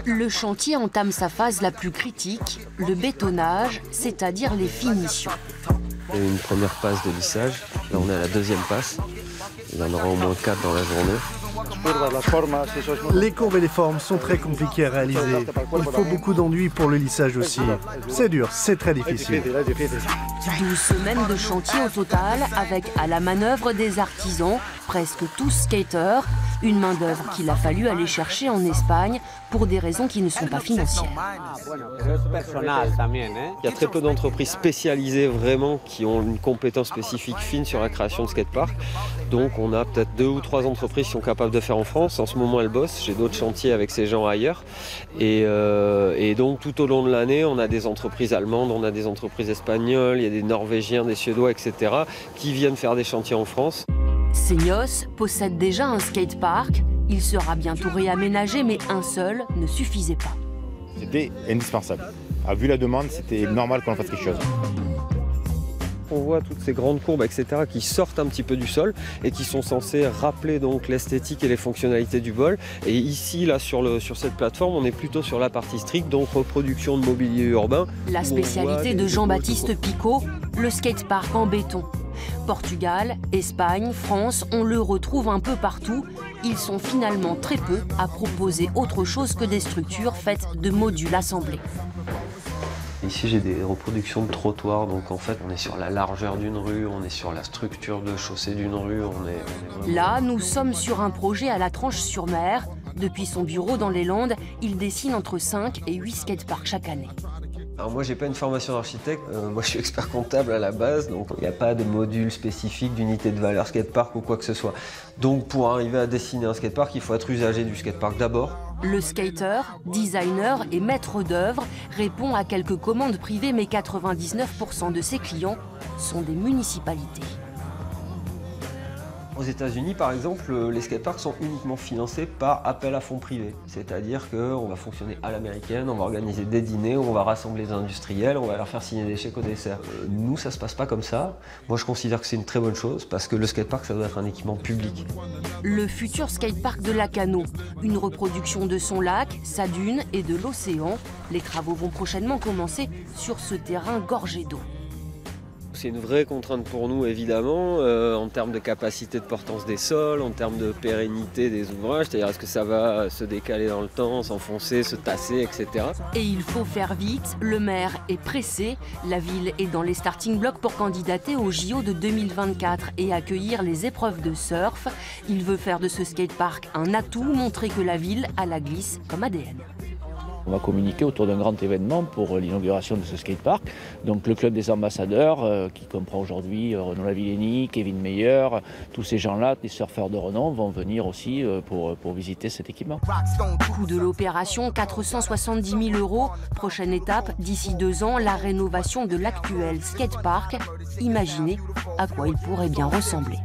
Le chantier entame sa phase la plus critique, le bétonnage, c'est-à-dire les finitions. Il y a eu une première passe de lissage, là on est à la deuxième passe. Il y en aura au moins 4 dans la journée. Les courbes et les formes sont très compliquées à réaliser. Il faut beaucoup d'enduit pour le lissage aussi. C'est dur, c'est très difficile. 12 semaines de chantier au total, avec à la manœuvre des artisans, presque tous skateurs, une main-d'œuvre qu'il a fallu aller chercher en Espagne pour des raisons qui ne sont pas financières. Il y a très peu d'entreprises spécialisées vraiment qui ont une compétence spécifique fine sur la création de skateparks. Donc on a peut-être 2 ou 3 entreprises qui sont capables de faire en France. En ce moment elles bossent, j'ai d'autres chantiers avec ces gens ailleurs. Et donc tout au long de l'année, on a des entreprises allemandes, on a des entreprises espagnoles, il y a des Norvégiens, des Suédois, etc. qui viennent faire des chantiers en France. Seignos possède déjà un skatepark. Il sera bientôt réaménagé, mais un seul ne suffisait pas. C'était indispensable. Vu la demande, c'était normal qu'on fasse quelque chose. On voit toutes ces grandes courbes, etc., qui sortent un petit peu du sol et qui sont censées rappeler donc l'esthétique et les fonctionnalités du bol. Et ici, là, sur cette plateforme, on est plutôt sur la partie stricte, donc reproduction de mobilier urbain. La spécialité de Jean-Baptiste Picot, le skatepark en béton. Portugal, Espagne, France, on le retrouve un peu partout. Ils sont finalement très peu à proposer autre chose que des structures faites de modules assemblés. Ici, j'ai des reproductions de trottoirs, donc en fait, on est sur la largeur d'une rue, on est sur la structure de chaussée d'une rue. Là, nous sommes sur un projet à la Tranche-sur-Mer. Depuis son bureau dans les Landes, il dessine entre 5 et 8 skateparks chaque année. Alors moi, j'ai pas une formation d'architecte, moi je suis expert comptable à la base, donc il n'y a pas de module spécifique d'unité de valeur skatepark ou quoi que ce soit. Donc pour arriver à dessiner un skatepark, il faut être usager du skatepark d'abord. Le skater, designer et maître d'œuvre répond à quelques commandes privées, mais 99% de ses clients sont des municipalités. Aux États-Unis, par exemple, les skateparks sont uniquement financés par appel à fonds privés. C'est-à-dire qu'on va fonctionner à l'américaine, on va organiser des dîners, on va rassembler des industriels, on va leur faire signer des chèques au dessert. Nous, ça se passe pas comme ça. Moi, je considère que c'est une très bonne chose parce que le skatepark, ça doit être un équipement public. Le futur skatepark de Lacano, une reproduction de son lac, sa dune et de l'océan. Les travaux vont prochainement commencer sur ce terrain gorgé d'eau. C'est une vraie contrainte pour nous, évidemment, en termes de capacité de portance des sols, en termes de pérennité des ouvrages, c'est-à-dire est-ce que ça va se décaler dans le temps, s'enfoncer, se tasser, etc. Et il faut faire vite, le maire est pressé, la ville est dans les starting blocks pour candidater au JO de 2024 et accueillir les épreuves de surf. Il veut faire de ce skatepark un atout, montrer que la ville a la glisse comme ADN. On va communiquer autour d'un grand événement pour l'inauguration de ce skatepark. Donc le club des ambassadeurs, qui comprend aujourd'hui Renaud Lavillenie, Kevin Meyer, tous ces gens-là, des surfeurs de renom, vont venir aussi pour visiter cet équipement. Coût de l'opération, 470 000 €. Prochaine étape, d'ici 2 ans, la rénovation de l'actuel skatepark. Imaginez à quoi il pourrait bien ressembler.